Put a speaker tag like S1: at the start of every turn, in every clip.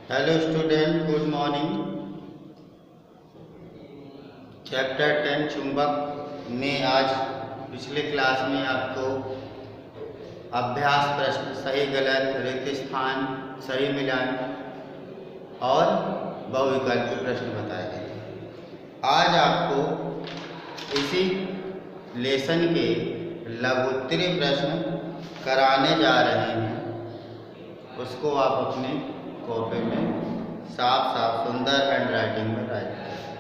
S1: Hello student, good morning. Chapter 10 चुंबक में आज पिछले क्लास में आपको अभ्यास प्रश्न, सही गलत, रिक्त स्थान, सही मिलान और बहुविकल्पी प्रश्न बताए गए थे। आज आपको इसी लेसन के लघुत्तरीय प्रश्न कराने जा रहे हैं। उसको आप अपने कॉपी में साफ साफ सुंदर हैंड राइटिंग में राइट करें।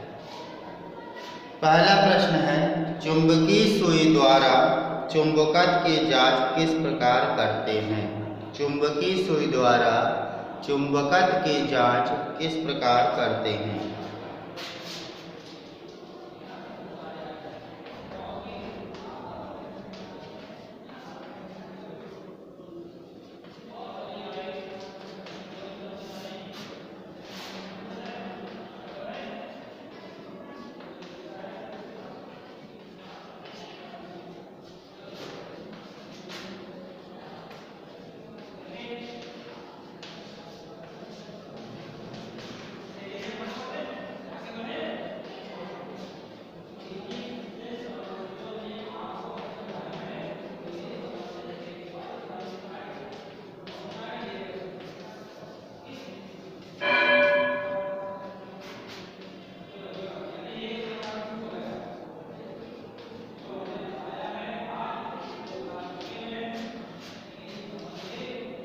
S1: पहला प्रश्न है, चुंबकीय सुई द्वारा चुंबकत्व की जांच किस प्रकार करते हैं? चुंबकीय सुई द्वारा चुंबकत्व की जांच किस प्रकार करते हैं?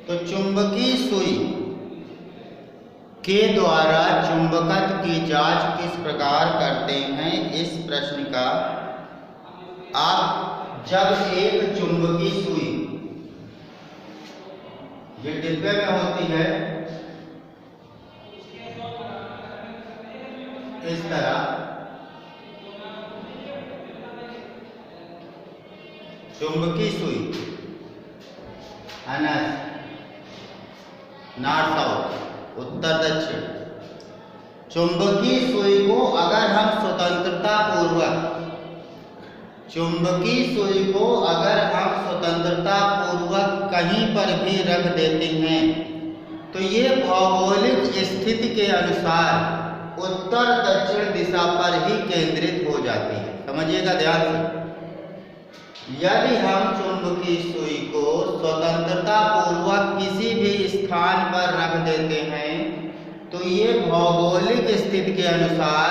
S1: तो चुंबकीय सुई के द्वारा चुंबकत्व की जांच किस प्रकार करते हैं? इस प्रश्न का आप जब एक चुंबकीय सुई ये डिब्बे में होती है इस तरह, चुंबकीय सुई अनस नॉर्थ साउथ, उत्तर दक्षिण। चुंबकीय सुई को अगर हम स्वतंत्रता पूर्वक कहीं पर भी रख देते हैं तो ये भौगोलिक स्थिति के अनुसार उत्तर दक्षिण दिशा पर ही केंद्रित हो जाती है। समझिएगा ध्यान से। यदि हम चुंबकीय सुई को स्वतंत्रता पूर्वक किसी भी स्थान पर रख देते हैं तो ये भौगोलिक स्थिति के अनुसार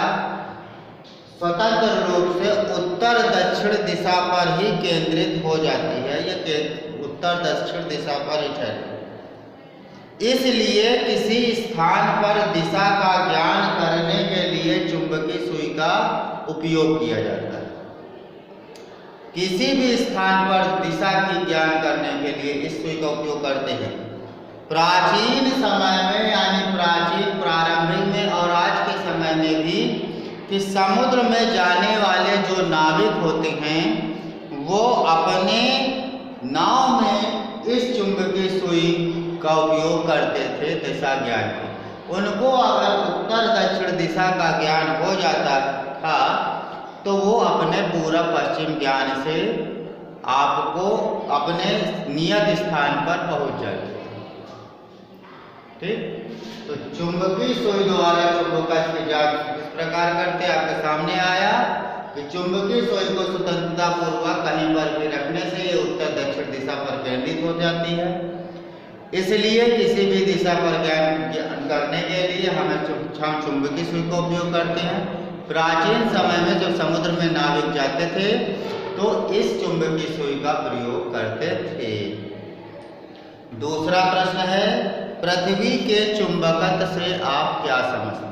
S1: स्वतंत्र रूप से उत्तर दक्षिण दिशा पर ही केंद्रित हो जाती है। यह उत्तर दक्षिण दिशा पर ही ठहरती। इसलिए किसी स्थान पर दिशा का ज्ञान करने के लिए चुंबकीय सुई का उपयोग किया जाता है। किसी भी स्थान पर दिशा की ज्ञान करने के लिए इस सुई का उपयोग करते हैं। प्राचीन समय में यानी प्राचीन प्रारंभिक में और आज के समय में भी कि समुद्र में जाने वाले जो नाविक होते हैं वो अपने नाव में इस चुंबकीय सुई का उपयोग करते थे दिशा ज्ञान के। उनको अगर उत्तर दक्षिण दिशा का ज्ञान हो जाता था तो वो अपने पूर्व पश्चिम ज्ञान से आपको अपने नियत स्थान पर पहुंच जाएंगे। ठीक, तो चुंबकीय सुई द्वारा चुंबकत्व की जांच किस प्रकार करते हैं? आपके सामने आया कि चुंबकीय सुई को स्वतंत्रता पूर्वक कहीं पर भी रखने से ये उत्तर दक्षिण दिशा पर केंद्रित हो जाती है। इसलिए किसी भी दिशा पर ज्ञान करने के लिए हम चुंबकीय सुई का उपयोग करते हैं। प्राचीन समय में जब समुद्र में नाविक जाते थे तो इस चुंबकीय सुई का प्रयोग करते थे। दूसरा प्रश्न है, पृथ्वी के चुंबकत्व से आप क्या समझते हैं?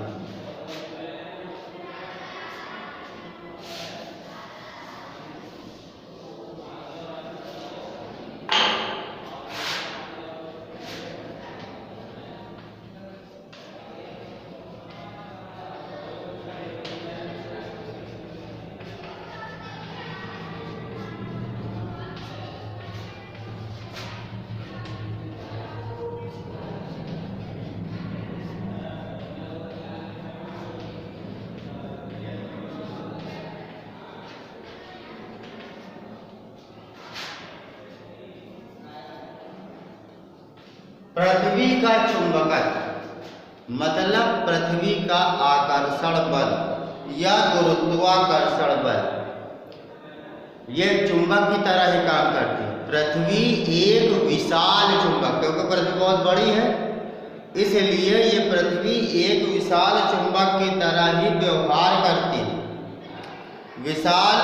S1: पृथ्वी का चुंबकत्व मतलब पृथ्वी का आकर्षण बल या गुरुत्वाकर्षण बल ये चुंबक की तरह ही काम करती है। पृथ्वी एक विशाल चुंबक, क्योंकि पृथ्वी बहुत बड़ी है इसलिए ये पृथ्वी एक विशाल चुंबक की तरह ही व्यवहार करती है। विशाल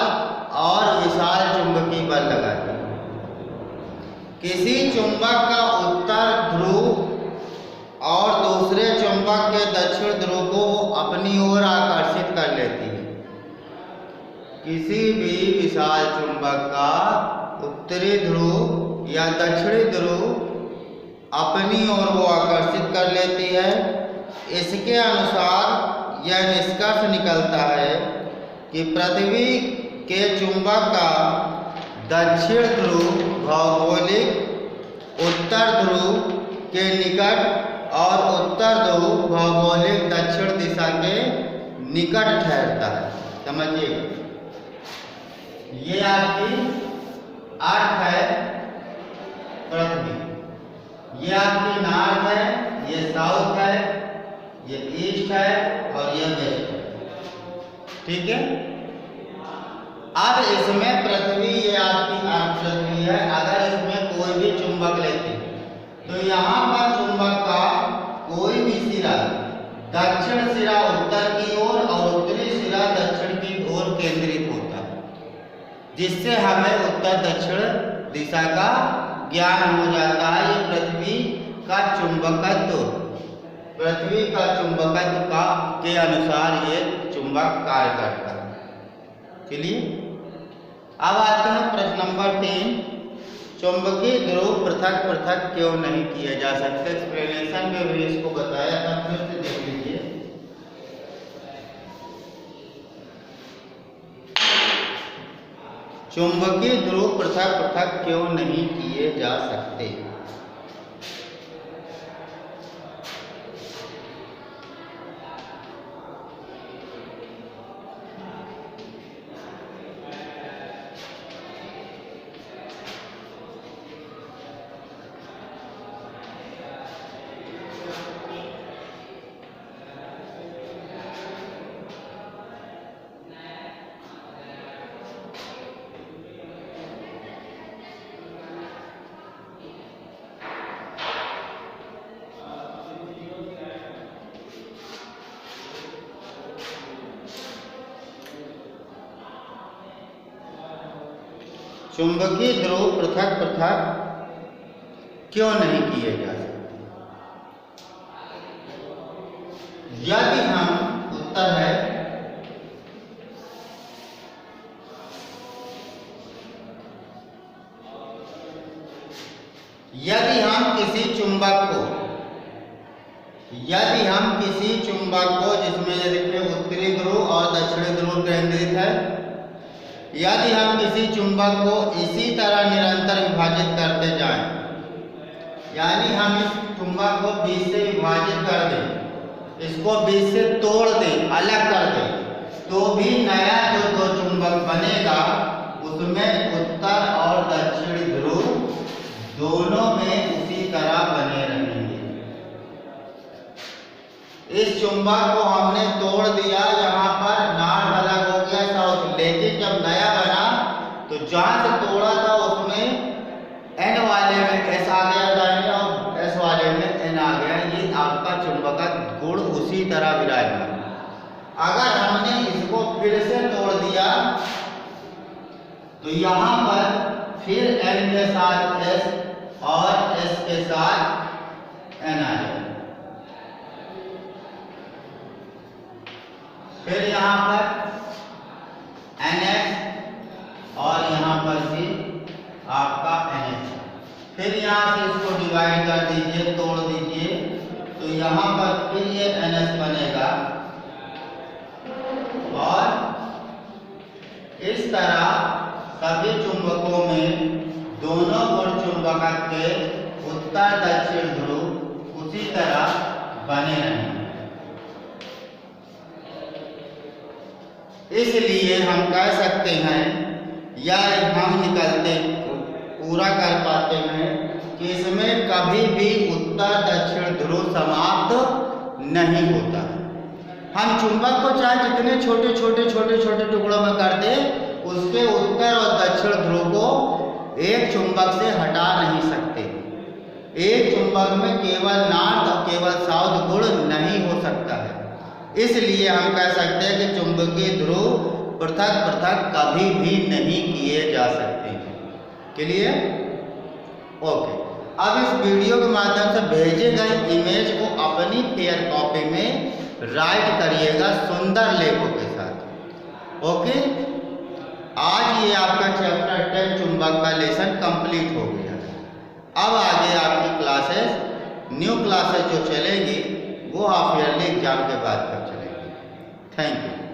S1: और विशाल चुंबकीय बल लगाती है। किसी चुंबक का उत्तर ध्रुव और दूसरे चुंबक के दक्षिण ध्रुव को अपनी ओर आकर्षित कर लेती है। किसी भी विशाल चुंबक का उत्तरी ध्रुव या दक्षिणी ध्रुव अपनी ओर वो आकर्षित कर लेती है। इसके अनुसार यह निष्कर्ष निकलता है कि पृथ्वी के चुंबक का दक्षिण ध्रुव भौगोलिक उत्तर ध्रुव के निकट और उत्तर ध्रुव भौगोलिक दक्षिण दिशा के निकट ठहरता है। समझिए, ये आपकी अर्थ है पृथ्वी, ये आपकी नॉर्थ है, ये साउथ है, ये ईस्ट है और ये वेस्ट है। ठीक है। अब इसमें पृथ्वी, ये आपकी पृथ्वी है। अगर इसमें कोई भी चुंबक लेते हैं तो यहाँ पर चुंबक का कोई भी सिरा, दक्षिण सिरा उत्तर की ओर और उत्तरी सिरा दक्षिण की ओर केंद्रित होता है, जिससे हमें उत्तर दक्षिण दिशा का ज्ञान हो जाता है। ये पृथ्वी का चुंबकत्व, पृथ्वी का चुंबकत्व का के अनुसार ये चुंबक कार्य करता है। चलिए अब आते हैं प्रश्न नंबर 3, चुंबकीय ध्रुव पृथक पृथक क्यों नहीं किए जा सकते। एक्सप्लेनेशन में भी इसको बताया था, फिर से देख लीजिए। चुंबकीय ध्रुव पृथक पृथक क्यों नहीं किए जा सकते। चुंबकीय ध्रुव पृथक पृथक क्यों नहीं किए जा सकते। यदि हम, उत्तर है यदि हम किसी चुंबक को जिसमें देखिए उत्तरी ध्रुव और दक्षिणी ध्रुव केंद्रित है, यदि हम किसी चुंबक को इसी तरह निरंतर विभाजित करते जाएं, यानी हम इस चुंबक को बीच से विभाजित कर दें, इसको बीच से तोड़ दें, अलग कर दें, तो भी नया जो दो चुंबक बनेगा उसमें उत्तर और दक्षिण ध्रुव दोनों में उसी तरह बने रहेंगे। इस चुंबक को हमने तोड़ दिया, यहाँ पर नॉर्थ अलग हो गया, साउथ, लेकिन जब नया बना तो जहाँ से तोड़ा था उसमें एन वाले में एस आ गया दाहिने और एस वाले में एन आ गया। ये आपका चुंबक का गुण उसी तरह विराजमान। अगर हमने इसको फिर से तोड़ दिया तो यहाँ पर फिर एन के साथ एस और एस के साथ एन आ जाए। फिर यहाँ पर NH और यहाँ पर भी आपका NH। फिर यहाँ से इसको डिवाइड कर दीजिए, तोड़ दीजिए, तो यहाँ पर फिर ये NH बनेगा और इस तरह सभी चुंबकों में दोनों गुण चुंबकत्व के उत्तर दक्षिण ध्रुव उसी तरह बने रहेंगे। इसलिए हम कह सकते हैं या हम निकलते पूरा कर पाते हैं कि इसमें कभी भी उत्तर दक्षिण ध्रुव समाप्त नहीं होता। हम चुंबक को चाहे जितने छोटे छोटे टुकड़ों में कर दे, उसके उत्तर और दक्षिण ध्रुव को एक चुंबक से हटा नहीं सकते। एक चुंबक में केवल नॉर्थ और केवल साउथ गुण नहीं हो सकता है। इसलिए हम कह सकते हैं कि चुंबकीय ध्रुव पृथक पृथक कभी भी नहीं किए जा सकते। क्लियर? ओके। अब इस वीडियो के माध्यम से भेजे गए इमेज को अपनी फेयर कॉपी में राइट करिएगा सुंदर लेखों के साथ। ओके। आज ये आपका चैप्टर 10 चुंबक का लेसन कंप्लीट हो गया। अब आगे आपकी क्लासेस, न्यू क्लासेस जो चलेंगी वो हाफ ईयरली एग्जाम के बाद तक चलेंगी। Thank you.